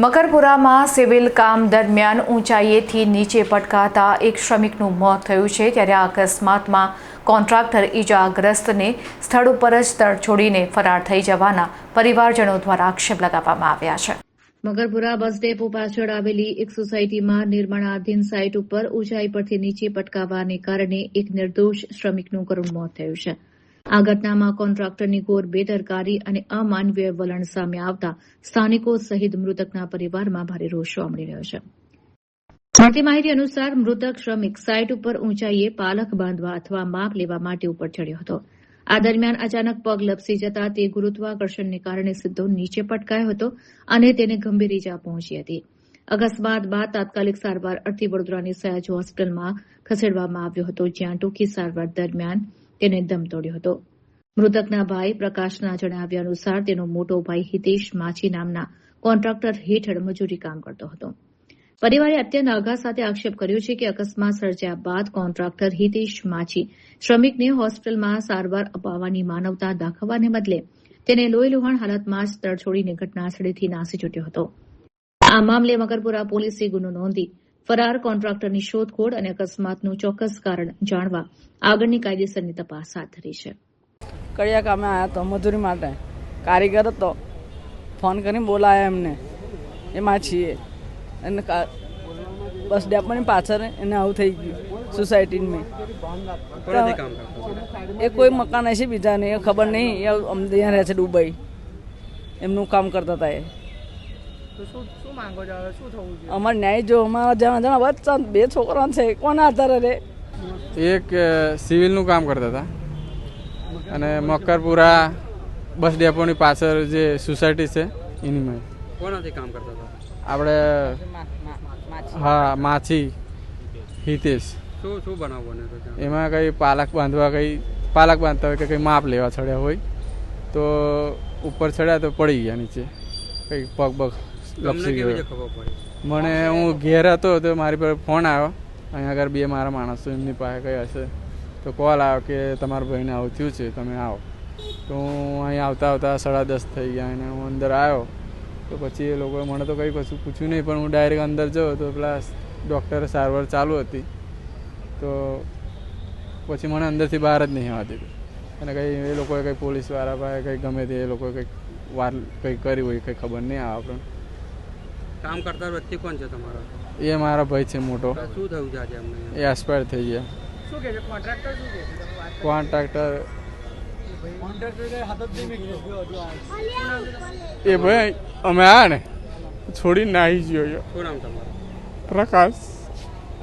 મકરપુરામાં civil કામ દરમિયાન ઊંચાઈએથી નીચે પટકાતા એક શ્રમિકનું મોત થયું છે, ત્યારે આ અકસ્માતમાં કોન્ટ્રાક્ટર ઈજાગ્રસ્તને સ્થળ ઉપર જ તડ છોડીને ફરાર થઈ જવાના પરિવારજનો દ્વારા આક્ષેપ લગાવવામાં આવ્યા છે. મકરપુરા બસ ડેપો પાછળ આવેલી એક સોસાયટીમાં નિર્માણાધીન સાઇટ ઉપર ઊંચાઈ પરથી નીચે પટકાવાને કારણે એક નિર્દોષ શ્રમિકનું કરુણ મોત થયું છે. આ ઘટનામાં કોન્ટ્રાક્ટરની ઘોર બેદરકારી અને અમાનવીય વલણ સામે આવતા સ્થાનિકો સહિત મૃતકના પરિવારમાં ભારે રોષ જોવા મળી રહ્યો છે. મળતી માહિતી અનુસાર મૃતક શ્રમિક સાઇટ ઉપર ઊંચાઈએ પાલખ બાંધવા અથવા માપ લેવા માટે ઉપર ચડ્યો હતો. આ દરમિયાન અચાનક પગ લપસી જતા તે ગુરુત્વાકર્ષણને કારણે સીધો નીચે પટકાયો હતો અને તેને ગંભીર ઇજા પહોંચી હતી. અકસ્માત બાદ તાત્કાલિક સારવાર અર્થે વડોદરાની સયાજ હોસ્પિટલમાં ખસેડવામાં આવ્યો હતો, જ્યાં ટૂંકી સારવાર દરમિયાન તેને દમ તોડ્યો હતો. મૃતકના ભાઈ પ્રકાશના જણાવ્યા અનુસાર તેનો મોટો ભાઈ હિતેશ માછી નામના કોન્ટ્રાક્ટર હેઠળ મજૂરી કામ કરતો હતો. પરિવારે અત્યંત આઘાત સાથે આક્ષેપ કર્યો છે કે અકસ્માત સર્જ્યા બાદ કોન્ટ્રાક્ટર હિતેશ માછી શ્રમિકને હોસ્પિટલમાં સારવાર અપાવવાની માનવતા દાખવવાને બદલે તેને લોહીલુહાણ હાલતમાં જ તડ છોડીને ઘટનાસ્થળેથી નાસી છૂટ્યો હતો. આ મામલે મકરપુરા પોલીસે ગુનો નોંધી ફરાર કોન્ટ્રાક્ટરની શોધખોળ અને અકસ્માતનું ચોક્કસ કારણ જાણવા આગળની કાયદેસરની તપાસ હાથ ધરી છે. કડિયા કામે આવ્યા તો મજૂરી માટે કારીગર હતો, ફોન કરીને બોલાયા એમને, એમાં છીએ અને બસ ડેપોની પાછળ એને આવું થઈ ગયું સોસાયટીમાં. એ કોઈ મકાન હશે બીજા નહીં, એ ખબર નહીં, એ અહીંયા રહે છે દુબઈ, એમનું કામ કરતા હતા. એ અમારે ન્યાય જો અમારા જણા વચ્ચે બે છોકરા છે, કોના આધારે રે? એક સિવિલનું કામ કરતા હતા અને મકરપુરા બસ ડેપોની પાછળ જે સોસાયટી છે એની કોનાથી કામ કરતા હતા? આપણે હા માછી હિતેશ. શું બનાવ બન્યો હતો? એમાં કંઈ પાલક બાંધતા હોય કે કંઈ માપ લેવા ચડ્યા હોય તો ઉપર ચડ્યા તો પડી ગયા નીચે, કંઈ પગ લપસી ગયો. મને હું ઘેર હતો તો મારી પર ફોન આવ્યો, અહીંયા આગળ બે મારા માણસો એમની પાસે કંઈ હશે તો કોલ આવ્યો કે તમારા ભાઈને આવું થયું છે, તમે આવો. તો હું અહીં આવતા 10:30 થઈ ગયા અને હું અંદર આવ્યો તો પછી એ લોકોએ મને તો કંઈ કશું પૂછ્યું નહીં, પણ હું ડાયરેક્ટ અંદર ગયો તો પેલા ડૉક્ટરે સારવાર ચાલુ હતી તો પછી મને અંદરથી બહાર જ નહીં આવવા દીધું. અને કંઈ એ લોકોએ કંઈ પોલીસવાળા પાસે કંઈ ગમે તે એ લોકોએ કંઈક કંઈ કરી હોય કંઈ ખબર નહીં આવે આપણને. કામ કરતા વ્યક્તિ કોણ છે તમારો? એ મારા ભાઈ છે મોટો. શું થયું છે આજે અમને? એ એક્સપાયર થઈ ગયા. શું કહે છે કોન્ટ્રાક્ટર? શું કહે છે કોન્ટ્રાક્ટર? એ ભાઈ અમે આવ્યા ને છોડીને નાહી ગયો. શું નામ તમારું? પ્રકાશ.